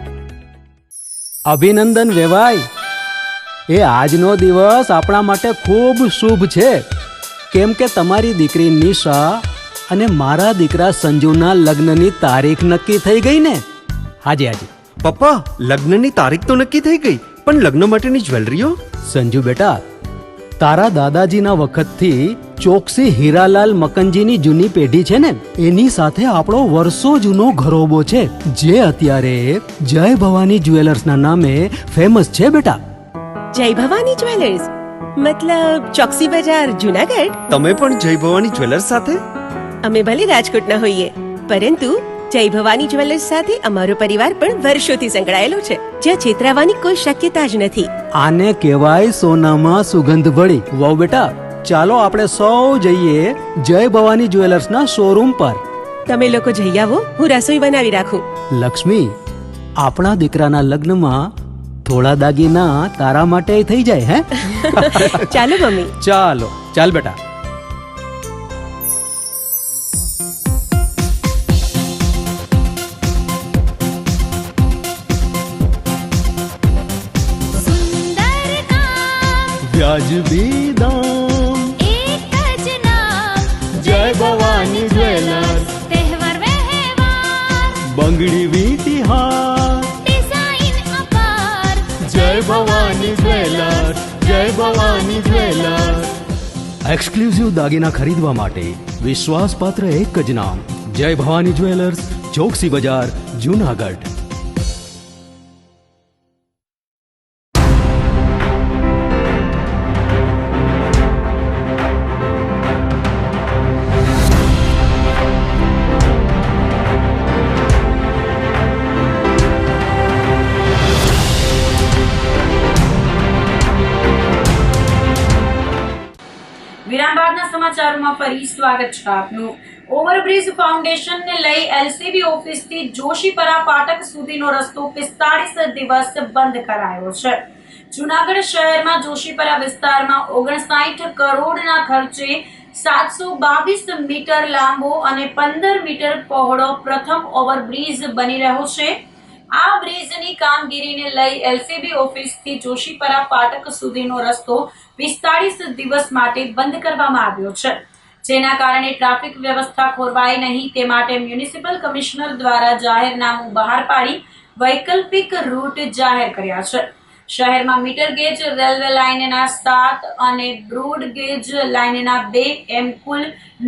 અભિનંદન વેવાય. એ આજનો દિવસ આપણા માટે ખૂબ શુભ છે, કેમ કે તમારી દીકરી નિશા અને મારા દીકરા સંજુના લગ્નની તારીખ નક્કી થઈ ગઈ ને. હાજી હાજી પપ્પા, લગ્નની તારીખ તો નક્કી થઈ ગઈ, પણ લગ્ન માટેની જ્વેલરીઓ? સંજુ બેટા, તારા દાદાજીના વખતથી ચોકસી હીરાલાલ મકનજીની જૂની પેઢી છે ને, એની સાથે આપણો વર્ષો જૂનો ઘરોબો છે, જે અત્યારે જય ભવાની જ્વેલર્સના નામે ફેમસ છે બેટા. જય ભવાની જ્વેલર્સ મતલબ ચોકસી બજાર, જુનાગઢ? તમે પણ જય ભવાની જ્વેલર્સ સાથે? અમે ભલે રાજકોટના હોઈએ, પરંતુ જય ભવાની જ્વેલર્સ સાથે અમારો પરિવાર પણ વર્ષોથી સંકળાયેલો છે, જ્યાં છેતરાવાની કોઈ શક્યતા જ નથી. આને કહેવાય સોનામાં સુગંધ ભળી. વહુ બેટા, ચાલો આપણે સૌ જઈએ જય ભવાની જ્વેલર્સના શોરૂમ પર. તમે લોકો જઈ આવો, હું રસોઈ બનાવી રાખું. લક્ષ્મી, આપણા દીકરાના લગ્નમાં થોડા દાગીના તારા માટે થઈ જાય. હે ચાલો મમ્મી. ચાલો ચાલ બેટા. सुंदर काम વ્યાજબી દામ, एक જ नाम જય ભવાની જ્વેલર્સ. તહેવાર વ્યવહાર બંગડી વીટી હાર, ડિઝાઇન અપાર જય ભવાની જ્વેલર્સ, જય ભવાની જ્વેલર્સ. એક્સક્લુઝિવ દાગીના ખરીદવા માટે વિશ્વાસપાત્ર એક જ નામ, જય ભવાની જ્વેલર્સ, ચોકસી બજાર, જૂનાગઢ. વિરામ બાદના સમાચારોમાં ફરી સ્વાગત છે આપનું. ઓવરબ્રિજ ફાઉન્ડેશનને લઈ એલસીબી ઓફિસથી જોશીપરા ફાટક સુધીનો રસ્તો 45 દિવસ બંધ કરાયો છે. જૂનાગઢ શહેરમાં જોશીપરા વિસ્તારમાં 59 કરોડના ખર્ચે 722 મીટર લાંબો અને 15 મીટર પહોળો પ્રથમ ઓવરબ્રિજ બની રહ્યો છે. આ બ્રિજની કામગીરીને લઈ એલસીબી ઓફિસથી જોશીપરા ફાટક સુધીનો રસ્તો 45 દિવસ માટે બંધ કરવામાં આવ્યો છે, જેના કારણે ટ્રાફિક વ્યવસ્થા ખોરવાય નહીં તે માટે મ્યુનિસિપલ કમિશનર દ્વારા જાહેરનામું બહાર પાડી વૈકલ્પિક રૂટ જાહેર કર્યા છે. શહેરમાં મીટર ગેજ રેલવે લાઇનના 7 અને બ્રોડ ગેજ લાઇનના 2 એમ કુલ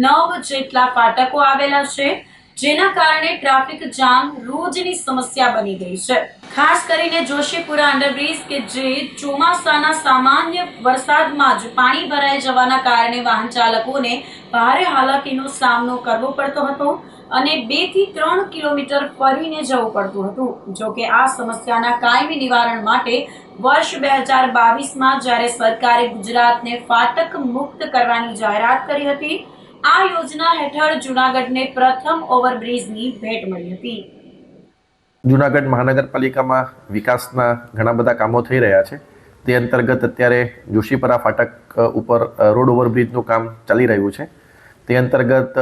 9 જેટલા ફાટકો આવેલા છે, જેના કારણે ટ્રાફિક જામ રોજની સમસ્યા બની ગઈ છે. ખાસ કરીને જોશીપુરા અંડરબ્રિજ કે જે ચોમાસાના સામાન્ય વરસાદમાં જ પાણી ભરાઈ જવાના કારણે વાહન ચાલકોને ભારે હાલાકીનો સામનો કરવો પડતો હતો અને 2 થી 3 કિલોમીટર ફરીને જવું પડતું હતું. જો કે આ સમસ્યાના કાયમી નિવારણ માટે વર્ષ 2022માં જ્યારે સરકારે ગુજરાતને ફાટક મુક્ત કરવાની જાહેરાત કરી હતી, આ યોજના હેઠળ જૂનાગઢને પ્રથમ ઓવરબ્રિજની ભેટ મળી હતી. જૂનાગઢ મહાનગરપાલિકામાં વિકાસના ઘણા બધા કામો થઈ રહ્યા છે. તે અંતર્ગત અત્યારે જોશીપરા ફાટક ઉપર રોડ ઓવરબ્રિજનું કામ ચાલી રહ્યું છે. તે અંતર્ગત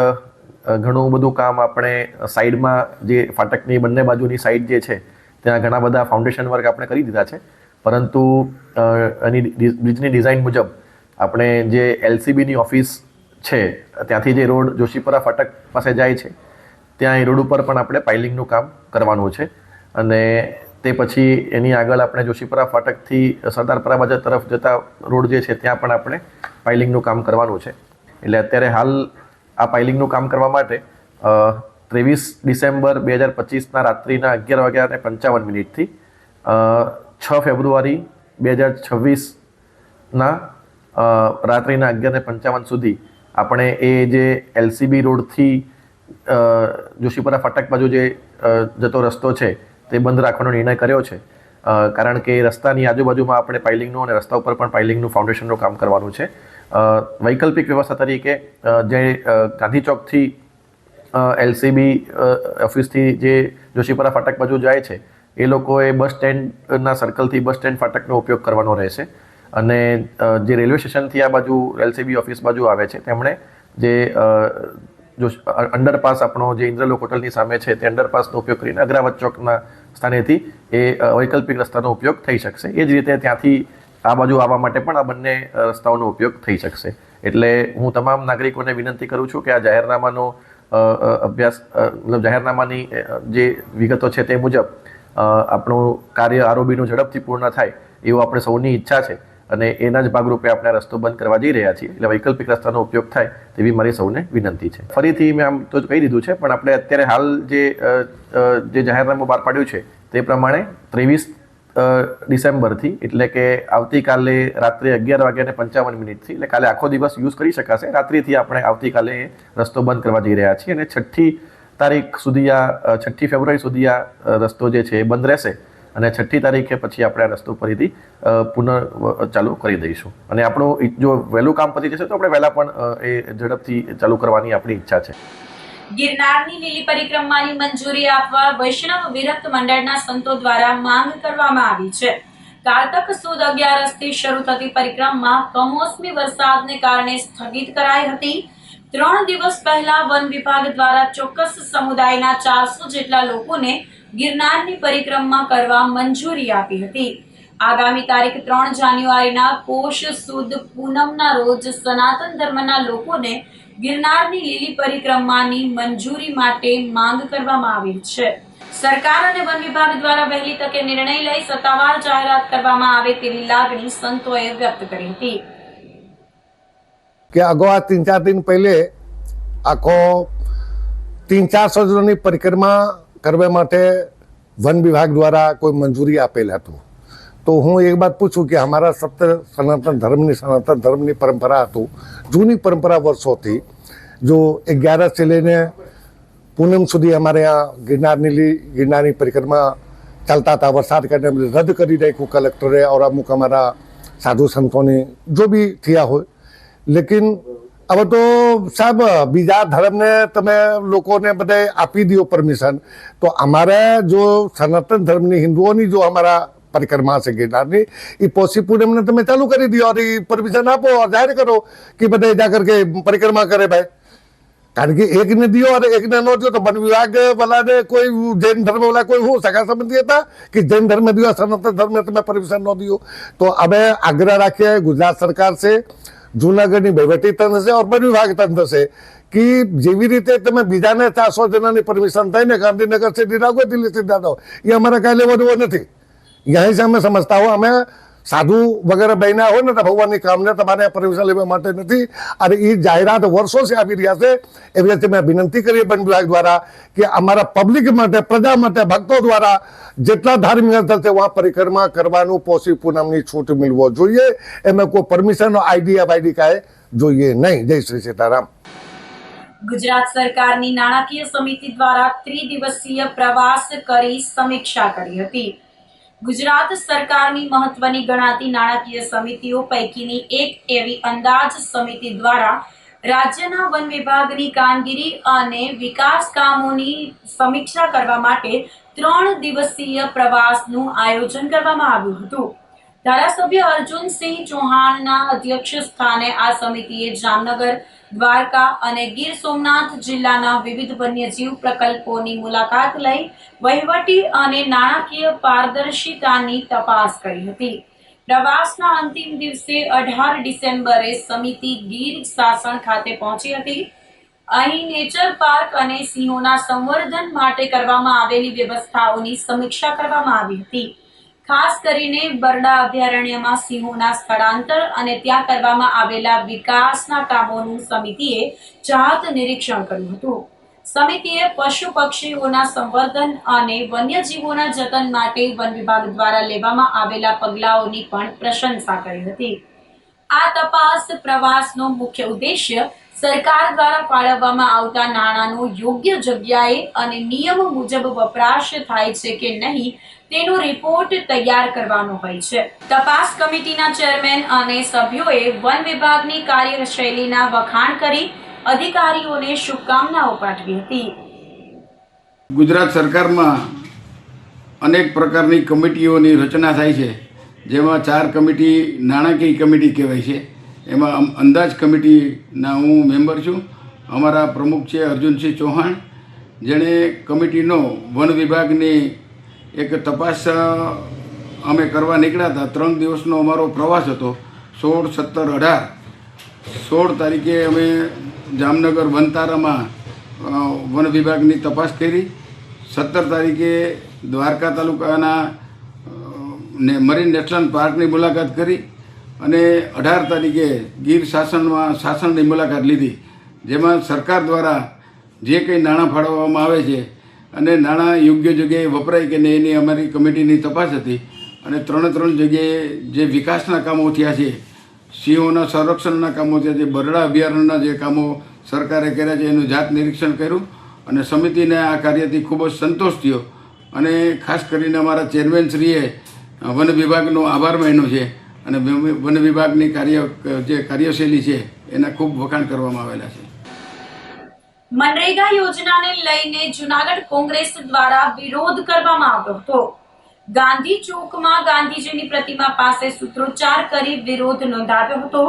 ઘણું બધું કામ આપણે સાઈડમાં જે ફાટકની બંને બાજુની સાઈડ જે છે ત્યાં ઘણા બધા ફાઉન્ડેશન વર્ક આપણે કરી દીધા છે, પરંતુ એની બ્રિજની ડિઝાઇન મુજબ આપણે જે એલસીબીની ઓફિસ છે ત્યાંથી જે રોડ જોશીપરા ફાટક પાસે જાય છે ત્યાં એ રોડ ઉપર પણ આપણે પાઇલિંગનું કામ કરવાનું છે, અને તે પછી એની આગળ આપણે જોશીપરા ફાટકથી સરદારપરા બજાર તરફ જતા રોડ જે છે ત્યાં પણ આપણે પાઇલિંગનું કામ કરવાનું છે. એટલે અત્યારે હાલ આ પાઇલિંગનું કામ કરવા માટે 23 ડિસેમ્બર 2025ના રાત્રિના 11:55 6 ફેબ્રુઆરી 2026ના રાત્રિના 11:55 સુધી આપણે એ જે એલસીબી રોડથી જોશીપરા ફાટક બાજુ જે જતો રસ્તો છે તે બંધ રાખવાનો નિર્ણય કર્યો છે, કારણ કે રસ્તાની આજુબાજુમાં આપણે પાઇલિંગનું અને રસ્તા ઉપર પણ પાઇલિંગનું ફાઉન્ડેશનનું કામ કરવાનું છે. વૈકલ્પિક વ્યવસ્થા તરીકે જે ગાંધી ચોકથી એલસીબી ઓફિસથી જે જોશીપરા ફાટક બાજુ જાય છે એ લોકોએ બસ સ્ટેન્ડના સર્કલથી બસ સ્ટેન્ડ ફાટકનો ઉપયોગ કરવાનો રહેશે, અને જે રેલવે સ્ટેશનથી આ બાજુ એલસીબી ઓફિસ બાજુ આવે છે તેમણે જે અંડરપાસ આપણો જે ઇન્દ્રલોક હોટલની સામે છે તે અંડરપાસનો ઉપયોગ કરીને અગ્રાવત ચોકના સ્થાનેથી એ વૈકલ્પિક રસ્તાનો ઉપયોગ થઈ શકશે. એ જ રીતે ત્યાંથી આ બાજુ આવવા માટે પણ આ બંને રસ્તાઓનો ઉપયોગ થઈ શકશે. એટલે હું તમામ નાગરિકોને વિનંતી કરું છું કે આ જાહેરનામાનો અભ્યાસ મતલબ જાહેરનામાની જે વિગતો છે તે મુજબ આપણું કાર્ય આરોબીનું ઝડપથી પૂર્ણ થાય એવું આપણે સૌની ઈચ્છા છે, અને એના જ ભાગરૂપે આપણે રસ્તો બંધ કરવા જઈ રહ્યા છીએ. એટલે વૈકલ્પિક રસ્તાનો ઉપયોગ થાય તેવી મારી સૌને વિનંતી છે. ફરીથી મેં આમ તો કહી દીધું છે, પણ આપણે અત્યારે હાલ જે જાહેરનામું બહાર પાડ્યું છે તે પ્રમાણે 23 ડિસેમ્બરથી એટલે કે આવતીકાલે રાત્રે 11:55 એટલે કાલે આખો દિવસ યુઝ કરી શકાશે. રાત્રિથી આપણે આવતીકાલે રસ્તો બંધ કરવા જઈ રહ્યા છીએ અને 6મી તારીખ સુધી આ 6 ફેબ્રુઆરી સુધી આ રસ્તો જે છે એ બંધ રહેશે અને 6મી તારીખે પછી આપણે આ રસ્તો ફરીથી પુનઃ ચાલુ કરી દઈશું. અને આપણું જો વહેલું કામ પતી જશે તો આપણે વહેલા પણ એ ઝડપથી ચાલુ કરવાની આપણી ઈચ્છા છે. ગિરનારની લીલી પરિક્રમાની મંજૂરી આપવા વૈષ્ણવ વિરક્ત મંડળના સંતો દ્વારા માંગ કરવામાં આવી છે. કારતક સુદ 11થી શરૂ થતી પરિક્રમા કમોસમી વરસાદને કારણે સ્થગિત કરાઈ હતી. 3 દિવસ પહેલા વન વિભાગ દ્વારા ચોક્કસ સમુદાયના 400 જેટલા લોકોને ગિરનારની પરિક્રમા કરવા મંજૂરી આપી હતી. આગામી તારીખ 3 જાન્યુઆરીના પોષ સુદ પૂનમના રોજ સનાતન ધર્મના લોકોને ગિરનારની લીલી પરિક્રમાની મંજૂરી માટે માંગ કરવામાં આવી છે. સરકાર અને વન વિભાગ દ્વારા વહેલી તકે નિર્ણય લઈ સત્તાવાર જાહેરાત કરવામાં આવે તેવી લાગણી સંતોએ વ્યક્ત કરી હતી. કે અગાઉ 3-4 દિન પહેલે આખો 300-400 જણની પરિક્રમા કરવા માટે વન વિભાગ દ્વારા કોઈ મંજૂરી આપેલ હતું. તો હું એક બાત પૂછું કે અમારા સનાતન ધર્મની પરંપરા હતું, જૂની પરંપરા વર્ષોથી, જો 11 से લઈને પૂનમ સુધી અમારે यहाँ ગિરનારની પરિક્રમા ચાલતા હતા. વરસાદ કરીને રદ કરી નાખ્યું કલેક્ટરે और અમુક અમારા સાધુ સંતોની જો બી થયા હોય. લેકિન હવે તો સાહેબ બીજા ધર્મને તમે લોકોને બધે આપી દો પરમિશન, તો અમારે જો સનાતન ધર્મની હિન્દુઓની જો અમારા परिक्रमा से गिरनारनी ये पोसी पूनम ने તમે ચાલુ કરી दी और ये परमिशन આપો और जाहिर करो कि બધા जाकर के परिक्रमा करे भाई. કારણ કે એક ને दियो और एक ने नो दियो तो वन विभाग वाला ने कोई जैन धर्म वाला कोई हो सका संबंधी था कि जैन धर्म दियो सनातन धर्म ने तुम्हें परमिशन न दियो. तो अब आग्रह રાખીએ ગુજરાત સરકાર से, જૂનાગઢની વહીવટી તંત્ર છે और वन विभाग तंत्र से कि જેવી રીતે તમે બીજાને 400 જણાની પરમિશન થઈને ગાંધીનગર से दिलाओ दिल्ली से दिलाओ, ये हमारा કાંઈ લેવો દેવો નથી. यहीं से हमें समझता हो हमें साधु वगैरह बहना हो ना तो भगवान की काम ने तुम्हारे परमिशन लेवा माटे नहीं. और ये जाहिरात वर्षों से આવી રહ્યા છે. એવી રીતે મેં વિનંતી કરી વન વિભાગ દ્વારા કે અમારા પબ્લિક માટે, પ્રજા માટે, ભક્તો દ્વારા જેટલા ધાર્મિક સ્થળ છે વहाँ પરિક્રમા કરવાનું પોષી પૂનમની છૂટ મિલવો જોઈએ. એમાં કોઈ પરમિશન આઈડી કાંઈ જોઈએ નહીં. જય શ્રી સીતારામ. ગુજરાત સરકારની નાણાકીય સમિતિ દ્વારા 3 દિવસીય પ્રવાસ કરી સમીક્ષા કરી હતી. ગુજરાત સરકારની મહત્વની ગણાતી નાણાકીય સમિતિઓ પૈકીની એક એવી અંદાજ સમિતિ દ્વારા રાજ્યના વન વિભાગની કામગીરી અને વિકાસ કામોની સમીક્ષા કરવા માટે 3 દિવસીય પ્રવાસનું આયોજન કરવામાં આવ્યું હતું. ધારાસભ્ય અર્જુનસિંહ ચૌહાણના અધ્યક્ષ સ્થાને આ સમિતિએ જામનગર, દ્વારકા અને ગીર સોમનાથ જિલ્લાના વિવિધ વન્યજીવ પ્રકલ્પોની મુલાકાત લઈ વહીવટી અને નાણાકીય પારદર્શિતાની તપાસ કરી હતી. પ્રવાસના અંતિમ દિવસે 18 ડિસેમ્બરે સમિતિ ગીર શાસન ખાતે પહોંચી હતી. અહીં નેચર પાર્ક અને સિંહોના સંવર્ધન માટે કરવામાં આવેલી વ્યવસ્થાઓની સમીક્ષા કરવામાં આવી હતી. ખાસ કરીને બરડા અભયારણ્યમાં સિંહોના સ્થળાંતર અને ત્યાં કરવામાં આવેલા વિકાસના કામોનું સમિતિએ જાત નિરીક્ષણ કર્યું હતું. સમિતિએ પશુ પક્ષીઓના સંવર્ધન અને વન્યજીવોના જતન માટે વન વિભાગ દ્વારા લેવામાં આવેલા પગલાઓની પણ પ્રશંસા કરી હતી. આ તપાસ પ્રવાસનો મુખ્ય ઉદ્દેશ્ય સરકાર દ્વારા ફાળવવામાં આવતા નાણાંનો યોગ્ય જગ્યાએ અને નિયમ મુજબ વપરાશ થાય છે કે નહીં તેનો રિપોર્ટ તૈયાર કરવાનો હોય છે. તપાસ કમિટીના ચેરમેન અને સભ્યોએ વન વિભાગની કાર્યશૈલીના વખાણ કરી અધિકારીઓને શુભકામનાઓ પાઠવી હતી. ગુજરાત સરકારમાં અનેક પ્રકારની કમિટીઓની રચના થાય છે, જેમાં 4 કમિટી નાણાકીય કમિટી કહેવાય છે. એમાં અંદાજ કમિટીના હું મેમ્બર છું. અમારા પ્રમુખ છે અર્જુનસિંહ ચૌહાણ, જેણે કમિટીનો વન વિભાગની એક તપાસ અમે કરવા નીકળ્યા હતા. 3 દિવસનો અમારો પ્રવાસ હતો. 16, 17, 18 16 તારીખે અમે જામનગર વનતારામાં વન વિભાગની તપાસ કરી. 17 તારીખે દ્વારકા તાલુકાના મરીન નેશનલ પાર્કની મુલાકાત કરી અને 18 તારીખે ગીર શાસનની મુલાકાત લીધી, જેમાં સરકાર દ્વારા જે કંઈ નાણાં ફાળવવામાં આવે છે અને નાણાં યોગ્ય જગ્યાએ વપરાય કે નહીં એની અમારી કમિટીની તપાસ હતી. અને 3 જગ્યાએ જે વિકાસના કામો થયા છે, સિંહોના સંરક્ષણના કામો થયા છે, બરડા અભયારણ્યના જે કામો સરકારે કર્યા છે એનું જાત નિરીક્ષણ કર્યું અને સમિતિને આ કાર્યથી ખૂબ જ સંતોષ થયો અને ખાસ કરીને અમારા ચેરમેનશ્રીએ વન વિભાગનો આભાર માન્યો છે અને વન વિભાગની કાર્યશૈલી છે એના ખૂબ વખાણ કરવામાં આવેલા છે. મનરેગા યોજનાને લઈને જુનાગઢ કોંગ્રેસ દ્વારા વિરોધ કરવામાં આવ્યો હતો. ગાંધી ચોકમાં ગાંધીજીની પ્રતિમા પાસે સૂત્રોચ્ચાર કરી વિરોધ નોંધાવ્યો હતો.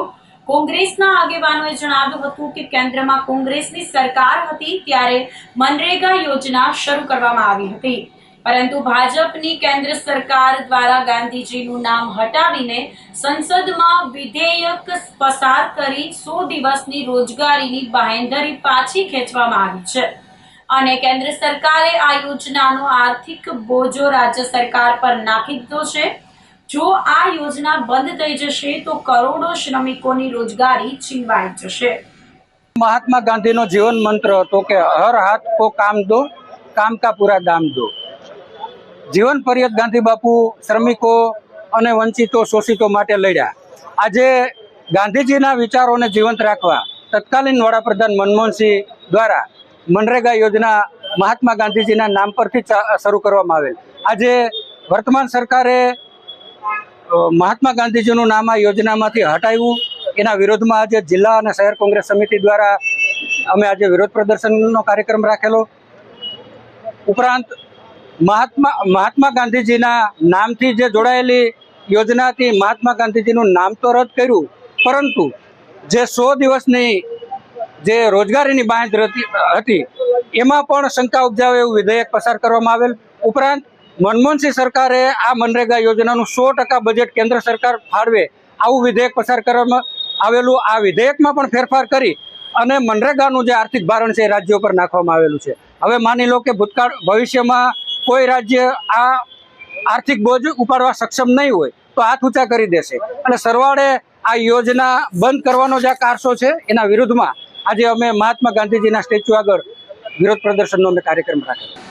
કોંગ્રેસના આગેવાનોએ જણાવ્યું હતું કે કેન્દ્રમાં કોંગ્રેસની સરકાર હતી ત્યારે મનરેગા યોજના શરૂ કરવામાં આવી હતી, પરંતુ ભાજપની કેન્દ્ર સરકાર દ્વારા ગાંધીજીનું નામ હટાવીને સંસદમાં વિધેયક પસાર કરી 100 દિવસની રોજગારીની બાંહેધરી પાછી ખેંચવામાં આવી છે અને કેન્દ્ર સરકારે આ યોજનાનો આર્થિક બોજો રાજ્ય સરકાર પર નાખી દીધો છે. જો આ યોજના બંધ થઈ જશે તો કરોડો શ્રમિકોની રોજગારી છીનવાઈ જશે. મહાત્મા ગાંધીનો જીવન મંત્ર હતો કે હર હાથ કો કામ દો, કામ કા પૂરા દામ દો. જીવન પર્યત ગાંધી બાપુ શ્રમિકો અને વંચિતો શોષિતો માટે લડ્યા. આજે ગાંધીજીના વિચારોને જીવંત રાખવા તત્કાલીન વડાપ્રધાન મનમોહનસિંહ દ્વારા મનરેગા યોજના મહાત્મા ગાંધીજીના નામ પરથી શરૂ કરવામાં આવેલ. આજે વર્તમાન સરકારે મહાત્મા ગાંધીજીનું નામ આ યોજનામાંથી હટાવ્યું. એના વિરોધમાં આજે જિલ્લા અને શહેર કોંગ્રેસ સમિતિ દ્વારા અમે આજે વિરોધ પ્રદર્શનનો કાર્યક્રમ રાખેલો. ઉપરાંત મહાત્મા ગાંધીજીના નામથી જે જોડાયેલી યોજનાથી મહાત્મા ગાંધીજીનું નામ તો રદ કર્યું, પરંતુ જે 100 દિવસની જે રોજગારીની બાંહેધરી હતી એમાં પણ શંકા ઉપજાવે એવું વિધેયક પસાર કરવામાં આવેલ. ઉપરાંત મનમોહનસિંહ સરકારે આ મનરેગા યોજનાનું 100% બજેટ કેન્દ્ર સરકાર ફાળવે આવું વિધેયક પસાર કરવામાં આવેલું. આ વિધેયકમાં પણ ફેરફાર કરી અને મનરેગાનું જે આર્થિક ભારણ છે એ રાજ્યો પર નાખવામાં આવેલું છે. હવે માની લો કે ભવિષ્યમાં કોઈ રાજ્ય આ આર્થિક બોજ ઉપાડવા સક્ષમ નહીં હોય તો હાથ ઊંચા કરી દેશે અને સરવાળે આ યોજના બંધ કરવાનો જે કારસો છે એના વિરુદ્ધમાં આજે અમે મહાત્મા ગાંધીજીના સ્ટેચ્યુ આગળ વિરોધ પ્રદર્શનનો અમે કાર્યક્રમ રાખ્યો.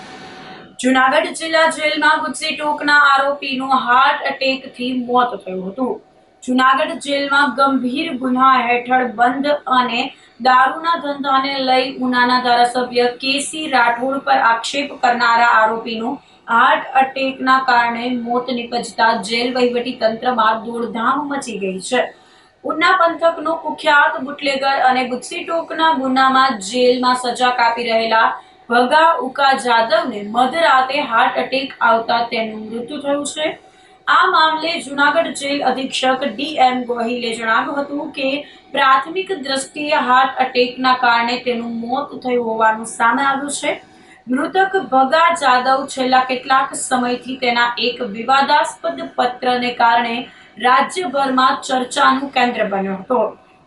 જુનાગઢ જિલ્લા જેલમાં ગુજસી ટોકના આરોપીનું હાર્ટ એટેકથી મોત થયું હતું. જુનાગઢ જેલમાં ગંભીર ગુન્હા હેઠળ બંધ અને દારૂના ધંધાને લઈ ઉનાના ધારાસભ્ય કેસી રાઠોડ પર આક્ષેપ કરનારા આરોપીનું હાર્ટ એટેકના કારણે મોત નિપજતા જેલ વહીવટી તંત્રમાં દોડધામ મચી ગઈ છે. ઉના પંથકનો કુખ્યાત બુટલેગર અને ગુજસી ટોકના ગુનામાં જેલમાં સજા કાપી રહેલા ભગા ઉકા જાદવને મધરાતે હાર્ટ એટેક આવતા તેનું મૃત્યુ થયું છે. આ મામલે જુનાગઢ જેલ અધિક્ષક ડીએમ ગોહિલે જણાવ્યું હતું કે પ્રાથમિક દ્રષ્ટિએ હાર્ટ એટેકના કારણે તેનું મોત થયું હોવાનું સામે આવ્યું છે. મૃતક ભગા જાદવ છેલ્લા કેટલાક સમયથી તેના એક વિવાદાસ્પદ પત્રને કારણે રાજ્યભરમાં ચર્ચાનું કેન્દ્ર બન્યો હતો.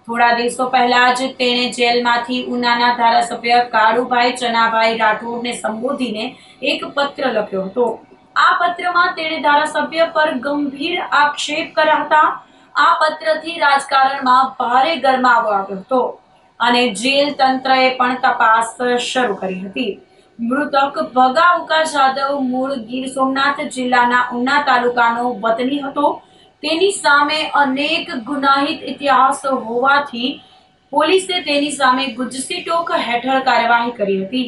થોડા દિવસો પહેલા જ તેણે જેલમાંથી ઉનાના ધારાસભ્ય કાળુભાઈ ચનાભાઈ રાઠોડને સંબોધીને એક પત્ર લખ્યો હતો. આ પત્રમાં તેણે ધારાસભ્ય પર ગંભીર આક્ષેપ કર્યા હતા. આ પત્રથી રાજકારણમાં ભારે ગરમાવો આવ્યો હતો અને જેલ તંત્રએ પણ તપાસ શરૂ કરી હતી. મૃતક ભગા ઉકા જાદવ મૂળ ગીર સોમનાથ જિલ્લાના ઉના તાલુકાનો વતની હતો. તેની સામે અનેક ગુનાહિત ઇતિહાસ હોવાથી પોલીસે તેની સામે ગુજસી ટોક હેઠળ કાર્યવાહી કરી હતી.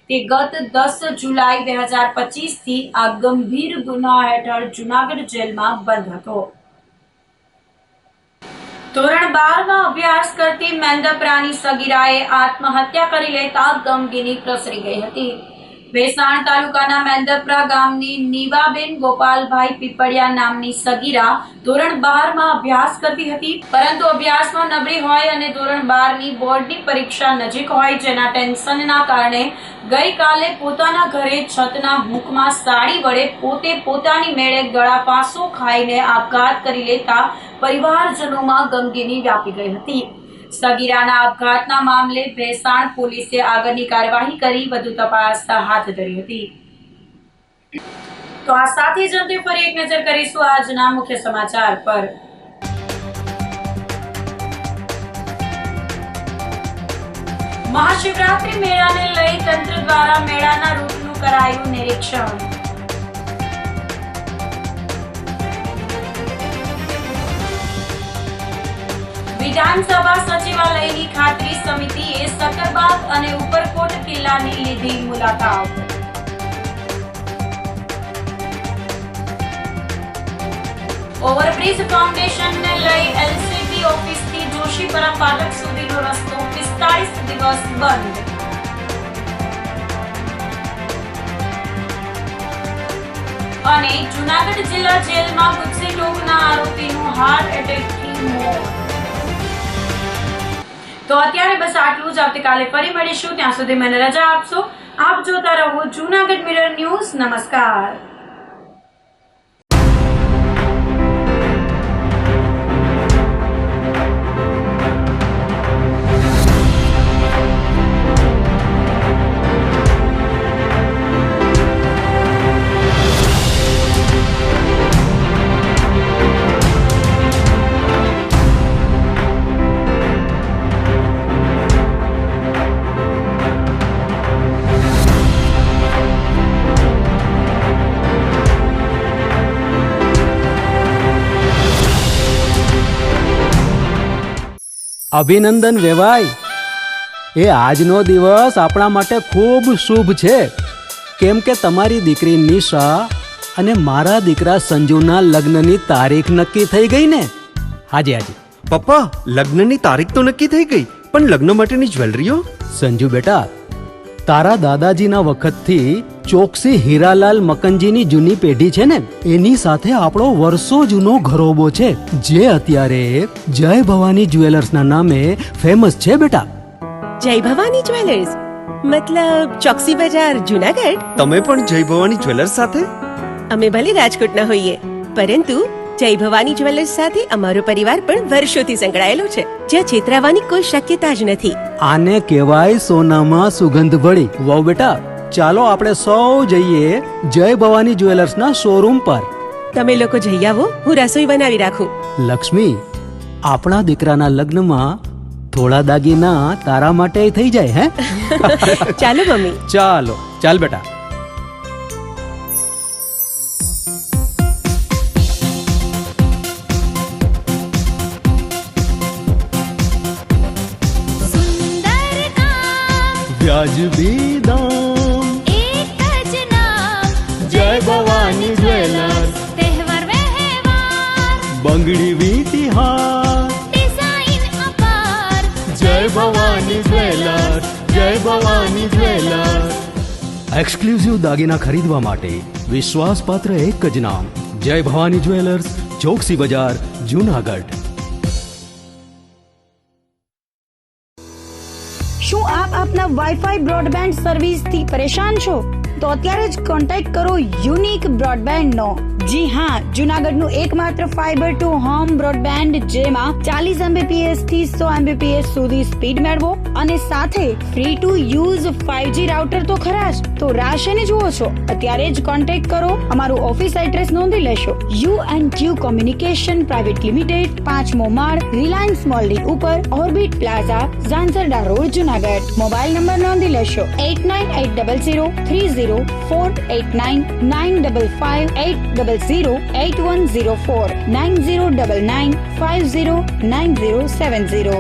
તે ગત 10 જુલાઈ 2025 થી આ ગંભીર ગુના હેઠળ જુનાગઢ જેલમાં બંધ હતો. ધોરણ 12માં અભ્યાસ કરતી મેંદપરાની સગીરાએ આત્મહત્યા કરી લેતા ગમગીની પ્રસરી ગઈ હતી. ભેસાણ તાલુકાના મેંદપરા ગામની નીવાબેન ગોપાલભાઈ પીપળિયા નામની સગીરા ધોરણ 12માં અભ્યાસ કરતી હતી, પરંતુ અભ્યાસમાં નબળી હોય અને ધોરણ 12ની બોર્ડની પરીક્ષા નજીક હોય જેના ટેન્શનના કારણે ગઈકાલે પોતાના ઘરે છતના હૂંકમાં સાડી વડે પોતે પોતાની મેળે ગળાફાંસો ખાઈને આપઘાત કરી લેતા પરિવારજનોમાં ગમગીની વ્યાપી ગઈ હતી. સગીરાના આપઘાતના મામલે ભેસાણ પોલીસે આગળની કાર્યવાહી કરી વધુ તપાસ હાથ ધરી હતી. તો આ સાથે જ અંતે ફરી એક નજર કરીશું આજના મુખ્ય સમાચાર પર. મહાશિવરાત્રી મેળાને લઈ તંત્ર દ્વારા મેળાના રૂટનું કરાયું નિરીક્ષણ. વિધાનસભા સચિવાલયની ખાતરી સમિતિએ સકરબાગ અને ઉપરકોટ કિલ્લાની લીધી મુલાકાત. ઓવરબ્રિજ ફાઉન્ડેશનને લઈ એલસીબી ઓફિસથી જોશીપરા ફાટક સુધીનો રસ્તો 45 દિવસ બંધ. અને જૂનાગઢ જિલ્લા જેલમાં ગુજસી રોગના આરોપીનું હાર્ટ એટેકથી મોત. તો અત્યારે બસ આટલું જ. આવતીકાલે ફરી મળીશું. ત્યાં સુધી મને રજા આપશો. આપ જોતા રહો જૂનાગઢ મિરર ન્યૂઝ. નમસ્કાર. અભિનંદન વેવાય. એ આજનો દિવસ આપણા માટે ખૂબ શુભ છે, કેમ કે તમારી દીકરી નિશા અને મારા દીકરા સંજુના લગ્નની તારીખ નક્કી થઈ ગઈ ને. હાજી હાજી પપ્પા, લગ્નની તારીખ તો નક્કી થઈ ગઈ, પણ લગ્ન માટેની જ્વેલરીઓ? સંજુ બેટા, તારા દાદાજીના વખતથી ચોકસી હીરાલાલ મકનજીની જૂની પેઢી છે ને, એની સાથે આપણો વર્ષો જૂનો ઘરોબો છે, જે અત્યારે જય ભવાની જ્વેલર્સના નામે ફેમસ છે બેટા. જય ભવાની જ્વેલર્સ મતલબ ચોકસી બજાર જૂનાગઢ? તમે પણ જય ભવાની જ્વેલર્સ સાથે? અમે ભલે રાજકોટના હોઈએ, પરંતુ જય ભવાની જ્વેલર્સ સાથે અમારો પરિવાર પણ વર્ષોથી સંકળાયેલો છે, જ્યાં છેતરાવાની કોઈ શક્યતા જ નથી. આને કહેવાય સોનામાં સુગંધ ભળી. વાવ બેટા, ચાલો આપણે સૌ જઈએ જય ભવાની જ્વેલર્સના શોરૂમ પર. તમે લોકો જઈ આવો, હું રસોઈ બનાવી રાખું. લક્ષ્મી, આપણા દીકરાના લગ્નમાં થોડા દાગીના તારા માટે થઈ જાય. હે ચાલો મમ્મી. ચાલો ચાલ બેટા. વ્યાજબી દામ, એક જ નામ, જય ભવાની જ્વેલર્સ. તહેવાર વ્યવહાર, બંગડી વીટી હાર, ડિઝાઇન અપાર, જય ભવાની જ્વેલર્સ, જય ભવાની જ્વેલર્સ. એક્સક્લુઝિવ દાગીના ખરીદવા માટે વિશ્વાસપાત્ર એક જ નામ, જય ભવાની જ્વેલર્સ, ચોકસી બજાર, જૂનાગઢ. શું આપ આપના વાઈફાઈ બ્રોડબેન્ડ સર્વિસથી પરેશાન છો? તો અત્યારે જ કોન્ટેક્ટ કરો યુનિક બ્રોડબેન્ડ નો. જી હા, જૂનાગઢનું એકમાત્ર ફાઈબર ટુ હોમ બ્રોડબેન્ડ, જેમાં 40 Mbps થી 100 Mbps સુધી સ્પીડ મેળવો અને સાથે free to use 5G router તો ખરા જ. તો રાહ શેની જુઓ છો? અત્યારે જ કોન્ટેક્ટ કરો. અમારું ઓફિસ એડ્રેસ નોંધી લેશો. U&Q કોમ્યુનિકેશન પ્રાઇવેટ લિમિટેડ, 5મો માળ, રિલાયન્સ મોલની ઉપર, orbit plaza, Zanzarda road, Junagadh. Mobile number નોંધી લેશો 8980030489 955 800 8104 9099 509070.